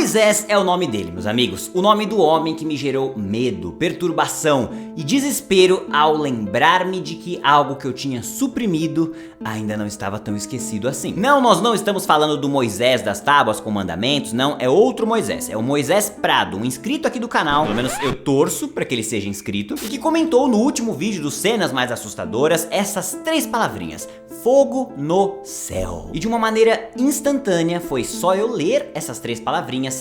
Moisés é o nome dele, meus amigos. O nome do homem que me gerou medo, perturbação e desespero ao lembrar-me de que algo que eu tinha suprimido ainda não estava tão esquecido assim. Não, nós não estamos falando do Moisés das tábuas com mandamentos, não, é outro Moisés. É o Moisés Prado, um inscrito aqui do canal, pelo menos eu torço para que ele seja inscrito, e que comentou no último vídeo dos cenas mais assustadoras essas 3 palavrinhas: fogo no céu. E de uma maneira instantânea, foi só eu ler essas 3 palavrinhas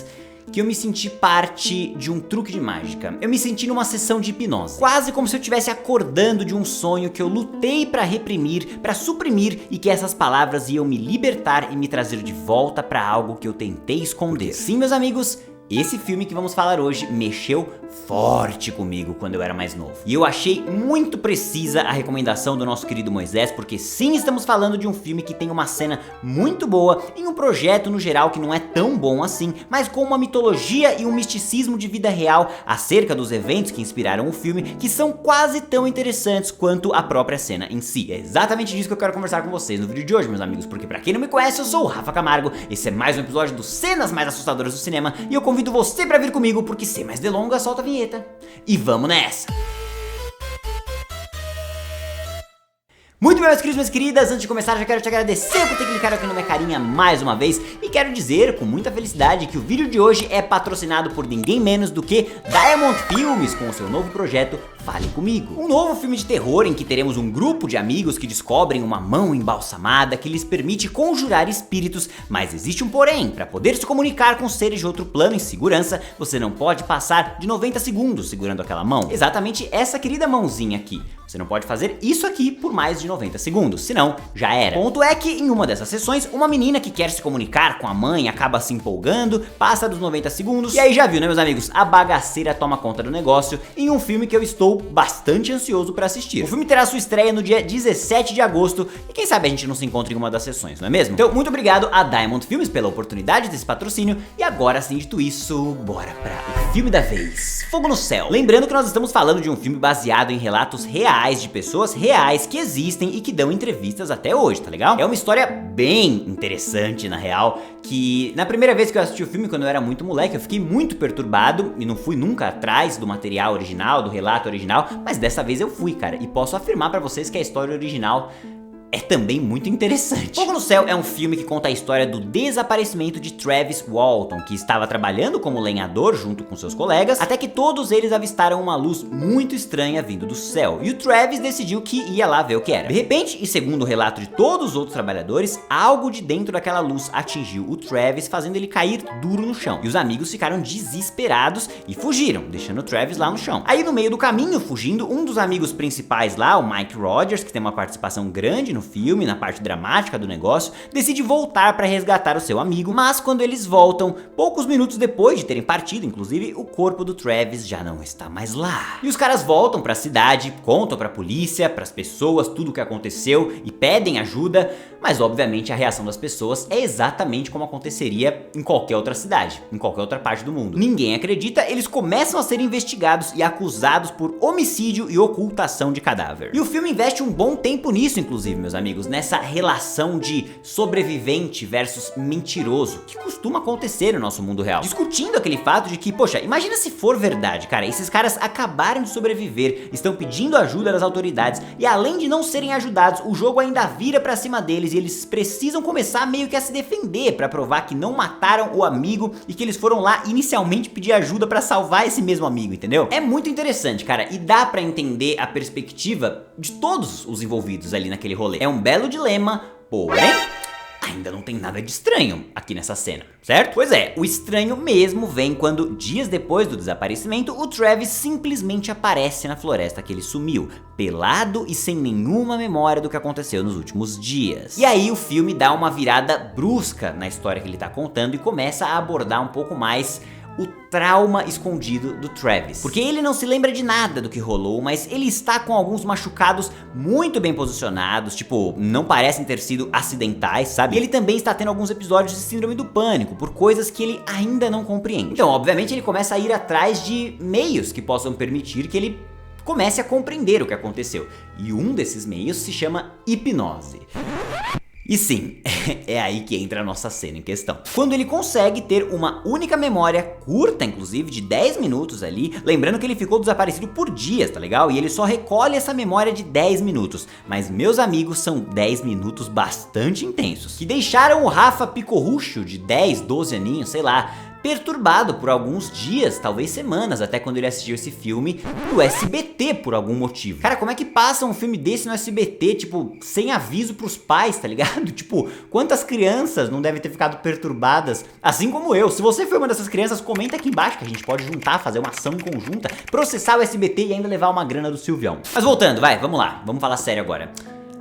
que eu me senti parte de um truque de mágica. Eu me senti numa sessão de hipnose, quase como se eu estivesse acordando de um sonho que eu lutei pra reprimir, pra suprimir, e que essas palavras iam me libertar e me trazer de volta pra algo que eu tentei esconder. Sim, meus amigos, esse filme que vamos falar hoje mexeu forte comigo quando eu era mais novo. E eu achei muito precisa a recomendação do nosso querido Moisés, porque sim, estamos falando de um filme que tem uma cena muito boa em um projeto no geral que não é tão bom assim, mas com uma mitologia e um misticismo de vida real acerca dos eventos que inspiraram o filme, que são quase tão interessantes quanto a própria cena em si. É exatamente disso que eu quero conversar com vocês no vídeo de hoje, meus amigos, porque pra quem não me conhece, eu sou o Rafa Camargo, esse é mais um episódio dos Cenas Mais Assustadoras do Cinema, e eu convido você pra vir comigo, porque sem mais delongas, solta a vinheta e vamos nessa! Muito bem, meus queridos e minhas queridas, antes de começar já quero te agradecer por ter clicado aqui na minha carinha mais uma vez e quero dizer com muita felicidade que o vídeo de hoje é patrocinado por ninguém menos do que Diamond Filmes com o seu novo projeto Fale Comigo. Um novo filme de terror em que teremos um grupo de amigos que descobrem uma mão embalsamada que lhes permite conjurar espíritos, mas existe um porém: para poder se comunicar com seres de outro plano em segurança, você não pode passar de 90 segundos segurando aquela mão. Exatamente essa querida mãozinha aqui. Você não pode fazer isso aqui por mais de 90 segundos, senão já era. Ponto é que em uma dessas sessões, uma menina que quer se comunicar com a mãe acaba se empolgando, passa dos 90 segundos, e aí já viu, né, meus amigos? A bagaceira toma conta do negócio em um filme que eu estou bastante ansioso pra assistir. O filme terá sua estreia no dia 17 de agosto, e quem sabe a gente não se encontra em uma das sessões, não é mesmo? Então, muito obrigado a Diamond Filmes pela oportunidade desse patrocínio, e agora, sim, dito isso, bora pra o filme da vez: Fogo no Céu. Lembrando que nós estamos falando de um filme baseado em relatos reais de pessoas reais que existem e que dão entrevistas até hoje, tá legal? É uma história bem interessante, na real, que na primeira vez que eu assisti o filme, quando eu era muito moleque, eu fiquei muito perturbado e não fui nunca atrás do material original, do relato original, mas dessa vez eu fui, cara, e posso afirmar pra vocês que a história original é também muito interessante. Fogo no Céu é um filme que conta a história do desaparecimento de Travis Walton, que estava trabalhando como lenhador junto com seus colegas, até que todos eles avistaram uma luz muito estranha vindo do céu, e o Travis decidiu que ia lá ver o que era. De repente, e segundo o relato de todos os outros trabalhadores, algo de dentro daquela luz atingiu o Travis, fazendo ele cair duro no chão, e os amigos ficaram desesperados e fugiram, deixando o Travis lá no chão. Aí no meio do caminho, fugindo, um dos amigos principais lá, o Mike Rogers, que tem uma participação grande no filme, na parte dramática do negócio, decide voltar para resgatar o seu amigo, mas quando eles voltam, poucos minutos depois de terem partido, inclusive, o corpo do Travis já não está mais lá. E os caras voltam para a cidade, contam para a polícia, para as pessoas tudo o que aconteceu e pedem ajuda, mas obviamente a reação das pessoas é exatamente como aconteceria em qualquer outra cidade, em qualquer outra parte do mundo. Ninguém acredita, eles começam a ser investigados e acusados por homicídio e ocultação de cadáver. E o filme investe um bom tempo nisso, inclusive, meus amigos, nessa relação de sobrevivente versus mentiroso, que costuma acontecer no nosso mundo real. Discutindo aquele fato de que, poxa, imagina se for verdade, cara, esses caras acabaram de sobreviver, estão pedindo ajuda das autoridades, e além de não serem ajudados, o jogo ainda vira pra cima deles e eles precisam começar meio que a se defender pra provar que não mataram o amigo e que eles foram lá inicialmente pedir ajuda pra salvar esse mesmo amigo, entendeu? É muito interessante, cara, e dá pra entender a perspectiva de todos os envolvidos ali naquele rolê. É um belo dilema, porém ainda não tem nada de estranho aqui nessa cena, certo? Pois é, o estranho mesmo vem quando, dias depois do desaparecimento, o Travis simplesmente aparece na floresta que ele sumiu, pelado e sem nenhuma memória do que aconteceu nos últimos dias. E aí o filme dá uma virada brusca na história que ele tá contando e começa a abordar um pouco mais o trauma escondido do Travis, porque ele não se lembra de nada do que rolou, mas ele está com alguns machucados muito bem posicionados, tipo, não parecem ter sido acidentais, sabe? E ele também está tendo alguns episódios de síndrome do pânico, por coisas que ele ainda não compreende. Então, obviamente, ele começa a ir atrás de meios que possam permitir que ele comece a compreender o que aconteceu, e um desses meios se chama hipnose. E sim, é aí que entra a nossa cena em questão. Quando ele consegue ter uma única memória, curta inclusive, de 10 minutos ali, lembrando que ele ficou desaparecido por dias, tá legal? E ele só recolhe essa memória de 10 minutos. Mas meus amigos, são 10 minutos bastante intensos, que deixaram o Rafa Picorrucho de 10, 12 aninhos, sei lá, perturbado por alguns dias, talvez semanas, até quando ele assistiu esse filme no SBT por algum motivo. Cara, como é que passa um filme desse no SBT, tipo, sem aviso pros pais, tá ligado? Tipo, quantas crianças não devem ter ficado perturbadas, assim como eu? Se você foi uma dessas crianças, comenta aqui embaixo que a gente pode juntar, fazer uma ação conjunta, processar o SBT e ainda levar uma grana do Silvião. Mas voltando, vai, vamos lá, vamos falar sério agora.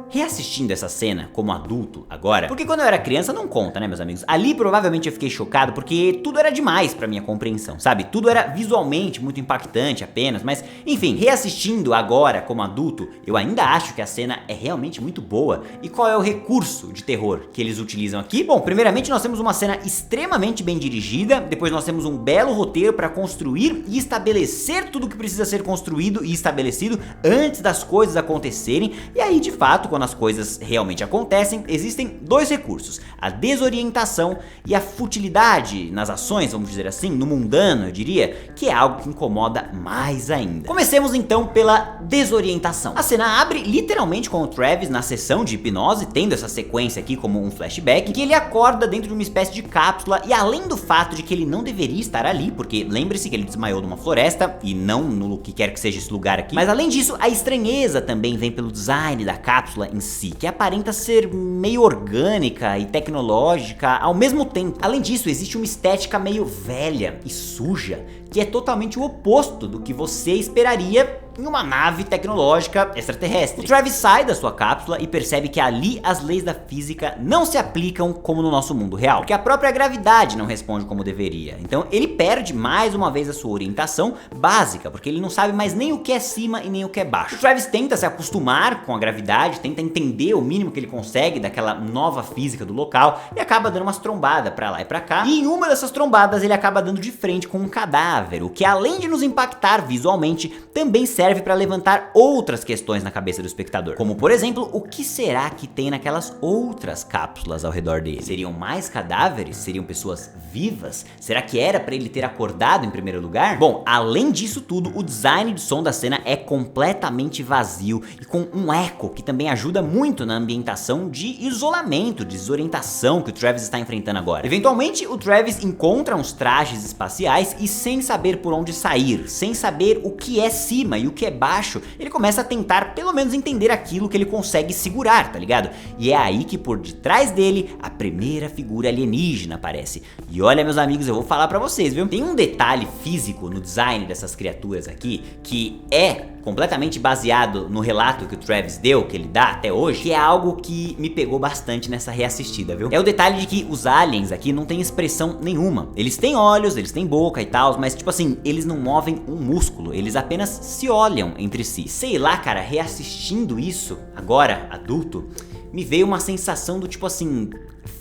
Reassistindo essa cena como adulto agora, porque quando eu era criança não conta, né, meus amigos? Ali provavelmente eu fiquei chocado porque tudo era demais pra minha compreensão, sabe? Tudo era visualmente muito impactante apenas, mas enfim, reassistindo agora como adulto, eu ainda acho que a cena é realmente muito boa. E qual é o recurso de terror que eles utilizam aqui? Bom, primeiramente nós temos uma cena extremamente bem dirigida, depois nós temos um belo roteiro pra construir e estabelecer tudo que precisa ser construído e estabelecido antes das coisas acontecerem, e aí de fato, quando as coisas realmente acontecem, existem dois recursos: a desorientação e a futilidade nas ações, vamos dizer assim, no mundano, eu diria, que é algo que incomoda mais ainda. Comecemos então pela desorientação. A cena abre literalmente com o Travis na sessão de hipnose, tendo essa sequência aqui como um flashback, que ele acorda dentro de uma espécie de cápsula, e além do fato de que ele não deveria estar ali, porque lembre-se que ele desmaiou numa floresta e não no que quer que seja esse lugar aqui, mas além disso, a estranheza também vem pelo design da cápsula em si, que aparenta ser meio orgânica e tecnológica ao mesmo tempo. Além disso, existe uma estética meio velha e suja, que é totalmente o oposto do que você esperaria em uma nave tecnológica extraterrestre. O Travis sai da sua cápsula e percebe que ali as leis da física não se aplicam como no nosso mundo real, porque a própria gravidade não responde como deveria. Então ele perde mais uma vez a sua orientação básica, porque ele não sabe mais nem o que é cima e nem o que é baixo. O Travis tenta se acostumar com a gravidade, tenta entender o mínimo que ele consegue daquela nova física do local e acaba dando umas trombadas pra lá e pra cá. E em uma dessas trombadas ele acaba dando de frente com um cadáver, o que além de nos impactar visualmente, também serve para levantar outras questões na cabeça do espectador, como por exemplo, o que será que tem naquelas outras cápsulas ao redor dele? Seriam mais cadáveres? Seriam pessoas vivas? Será que era para ele ter acordado em primeiro lugar? Bom, além disso tudo, o design de som da cena é completamente vazio e com um eco que também ajuda muito na ambientação de isolamento, de desorientação que o Travis está enfrentando agora. Eventualmente, o Travis encontra uns trajes espaciais e, sem saber por onde sair, sem saber o que é cima e o que é baixo, ele começa a tentar pelo menos entender aquilo que ele consegue segurar, tá ligado? E é aí que por detrás dele, a primeira figura alienígena aparece. E olha, meus amigos, eu vou falar pra vocês, viu? Tem um detalhe físico no design dessas criaturas aqui, que é completamente baseado no relato que o Travis deu, que ele dá até hoje, que é algo que me pegou bastante nessa reassistida, viu? É o detalhe de que os aliens aqui não têm expressão nenhuma. Eles têm olhos, eles têm boca e tal, mas tipo assim, eles não movem um músculo, eles apenas se olham entre si. Sei lá, cara, reassistindo isso, agora, adulto, me veio uma sensação do tipo assim,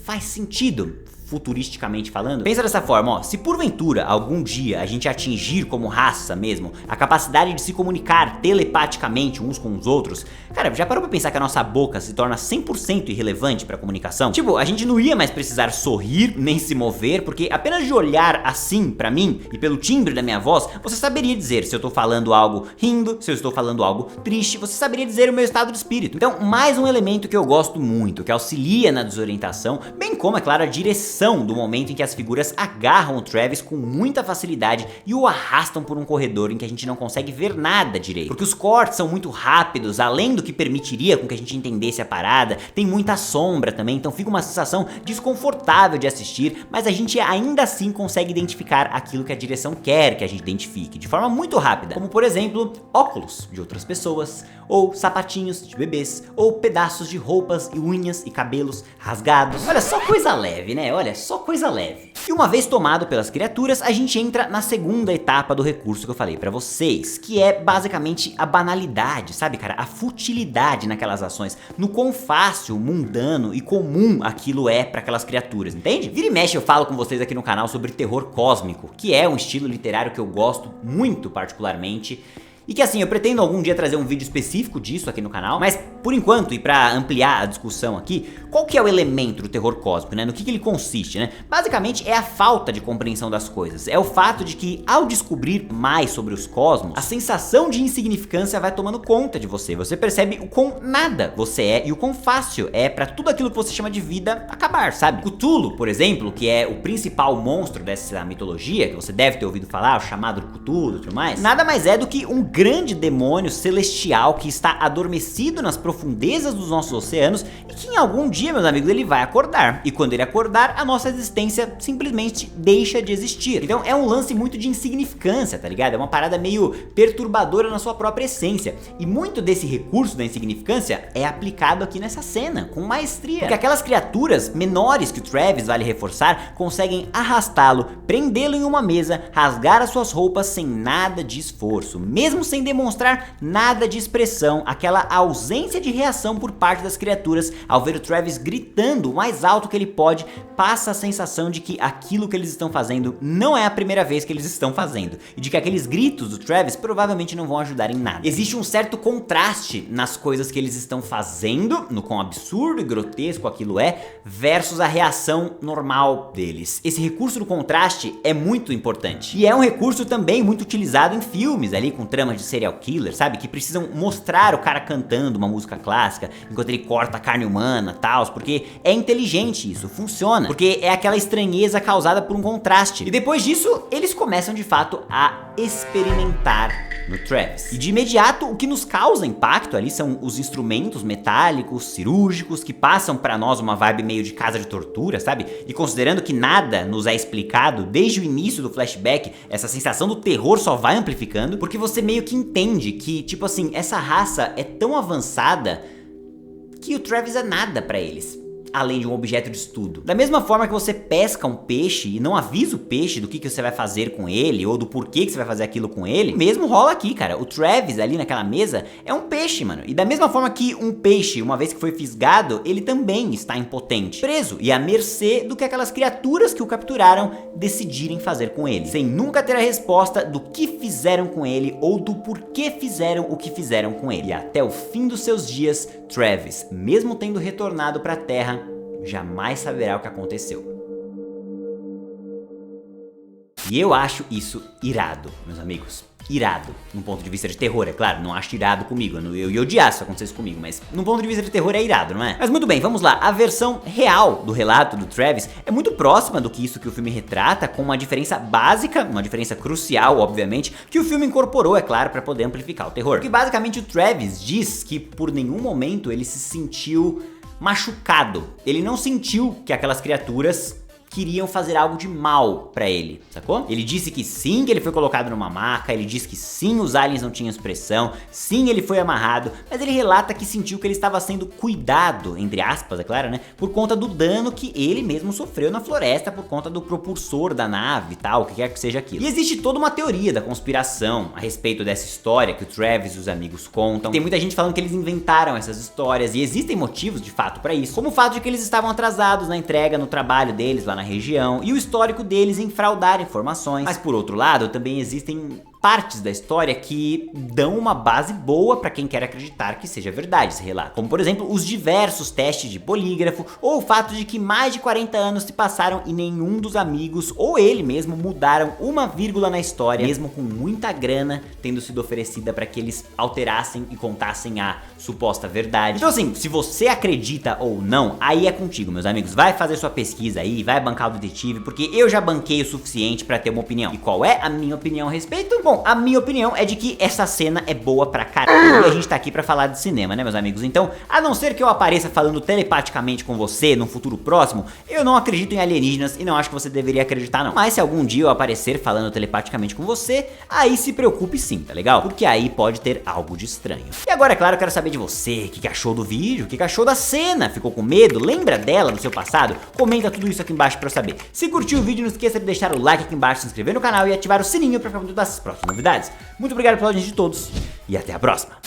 faz sentido, futuristicamente falando. Pensa dessa forma, ó, se porventura algum dia a gente atingir como raça mesmo a capacidade de se comunicar telepaticamente uns com os outros, cara, já parou pra pensar que a nossa boca se torna 100% irrelevante pra comunicação? Tipo, a gente não ia mais precisar sorrir nem se mover, porque apenas de olhar assim pra mim e pelo timbre da minha voz, você saberia dizer se eu tô falando algo rindo, se eu estou falando algo triste, você saberia dizer o meu estado de espírito. Então, mais um elemento que eu gosto muito, que auxilia na desorientação, bem como, é claro, a direção do momento em que as figuras agarram o Travis com muita facilidade e o arrastam por um corredor em que a gente não consegue ver nada direito, porque os cortes são muito rápidos, além do que permitiria com que a gente entendesse a parada, tem muita sombra também, então fica uma sensação desconfortável de assistir, mas a gente ainda assim consegue identificar aquilo que a direção quer que a gente identifique, de forma muito rápida, como por exemplo, óculos de outras pessoas, ou sapatinhos de bebês, ou pedaços de roupas e unhas e cabelos rasgados. Olha, só coisa leve, né? Olha, só coisa leve. E uma vez tomado pelas criaturas, a gente entra na segunda etapa do recurso que eu falei pra vocês, que é basicamente a banalidade, sabe, cara? A futilidade naquelas ações, no quão fácil, mundano e comum aquilo é pra aquelas criaturas, entende? Vira e mexe eu falo com vocês aqui no canal sobre terror cósmico, que é um estilo literário que eu gosto muito particularmente. E que assim, eu pretendo algum dia trazer um vídeo específico disso aqui no canal, mas por enquanto, e pra ampliar a discussão aqui, qual que é o elemento do terror cósmico, né? No que ele consiste, né? Basicamente é a falta de compreensão das coisas, é o fato de que ao descobrir mais sobre os cosmos, a sensação de insignificância vai tomando conta de você, você percebe o quão nada você é e o quão fácil é pra tudo aquilo que você chama de vida acabar, sabe? Cthulhu, por exemplo, que é o principal monstro dessa mitologia, que você deve ter ouvido falar, o chamado Cthulhu e tudo mais, nada mais é do que um grande demônio celestial que está adormecido nas profundezas dos nossos oceanos e que em algum dia, meus amigos, ele vai acordar. E quando ele acordar, a nossa existência simplesmente deixa de existir. Então é um lance muito de insignificância, tá ligado? É uma parada meio perturbadora na sua própria essência. E muito desse recurso da insignificância é aplicado aqui nessa cena, com maestria. Porque aquelas criaturas menores que o Travis, vale reforçar, conseguem arrastá-lo, prendê-lo em uma mesa, rasgar as suas roupas sem nada de esforço, mesmo sem demonstrar nada de expressão. Aquela ausência de reação por parte das criaturas ao ver o Travis gritando o mais alto que ele pode, passa a sensação de que aquilo que eles estão fazendo não é a primeira vez que eles estão fazendo, e de que aqueles gritos do Travis provavelmente não vão ajudar em nada. Existe um certo contraste nas coisas que eles estão fazendo, no quão absurdo e grotesco aquilo é, versus a reação normal deles. Esse recurso do contraste é muito importante, e é um recurso também muito utilizado em filmes ali com tramas de serial killer, sabe? Que precisam mostrar o cara cantando uma música clássica enquanto ele corta a carne humana, tal, porque é inteligente isso, funciona, porque é aquela estranheza causada por um contraste. E depois disso, eles começam de fato a experimentar no Travis. E de imediato, o que nos causa impacto ali são os instrumentos metálicos, cirúrgicos, que passam pra nós uma vibe meio de casa de tortura, sabe? E considerando que nada nos é explicado desde o início do flashback, essa sensação do terror só vai amplificando, porque você meio que entende que, tipo assim, essa raça é tão avançada que o Travis é nada pra eles, além de um objeto de estudo. Da mesma forma que você pesca um peixe e não avisa o peixe do que você vai fazer com ele, ou do porquê que você vai fazer aquilo com ele, mesmo rola aqui, cara. O Travis ali naquela mesa é um peixe, mano. E da mesma forma que um peixe, uma vez que foi fisgado, ele também está impotente, preso e à mercê do que aquelas criaturas que o capturaram decidirem fazer com ele, sem nunca ter a resposta do que fizeram com ele ou do porquê fizeram o que fizeram com ele. E até o fim dos seus dias, Travis, mesmo tendo retornado para a Terra, jamais saberá o que aconteceu. E eu acho isso irado, meus amigos. Irado, num ponto de vista de terror, é claro, não acho irado comigo, eu ia odiar se isso acontecesse comigo, mas num ponto de vista de terror é irado, não é? Mas muito bem, vamos lá, a versão real do relato do Travis é muito próxima do que isso que o filme retrata, com uma diferença básica, uma diferença crucial, obviamente, que o filme incorporou, é claro, pra poder amplificar o terror. Porque basicamente o Travis diz que por nenhum momento ele se sentiu machucado, ele não sentiu que aquelas criaturas queriam fazer algo de mal pra ele, sacou? Ele disse que sim, que ele foi colocado numa maca, ele disse que sim, os aliens não tinham expressão, sim, ele foi amarrado, mas ele relata que sentiu que ele estava sendo cuidado, entre aspas, é claro, né, por conta do dano que ele mesmo sofreu na floresta por conta do propulsor da nave e tal, o que quer que seja aquilo. E existe toda uma teoria da conspiração a respeito dessa história que o Travis e os amigos contam. Tem muita gente falando que eles inventaram essas histórias e existem motivos de fato pra isso, como o fato de que eles estavam atrasados na entrega, no trabalho deles lá na região e o histórico deles em fraudar informações. Mas por outro lado, também existem partes da história que dão uma base boa pra quem quer acreditar que seja verdade esse relato. Como por exemplo, os diversos testes de polígrafo ou o fato de que mais de 40 anos se passaram e nenhum dos amigos ou ele mesmo mudaram uma vírgula na história, mesmo com muita grana tendo sido oferecida pra que eles alterassem e contassem a suposta verdade. Então assim, se você acredita ou não, aí é contigo, meus amigos. Vai fazer sua pesquisa aí, vai bancar o detetive, porque eu já banquei o suficiente pra ter uma opinião. E qual é a minha opinião a respeito? Bom, a minha opinião é de que essa cena é boa pra caralho e a gente tá aqui pra falar de cinema, né, meus amigos? Então, a não ser que eu apareça falando telepaticamente com você num futuro próximo, eu não acredito em alienígenas e não acho que você deveria acreditar não. Mas se algum dia eu aparecer falando telepaticamente com você, aí se preocupe sim, tá legal? Porque aí pode ter algo de estranho. E agora, é claro, eu quero saber de você, o que achou do vídeo, o que achou da cena, ficou com medo, lembra dela no seu passado? Comenta tudo isso aqui embaixo pra eu saber. Se curtiu o vídeo, não esqueça de deixar o like aqui embaixo, se inscrever no canal e ativar o sininho pra ficar por dentro das próximas novidades. Muito obrigado pela audiência de todos e até a próxima.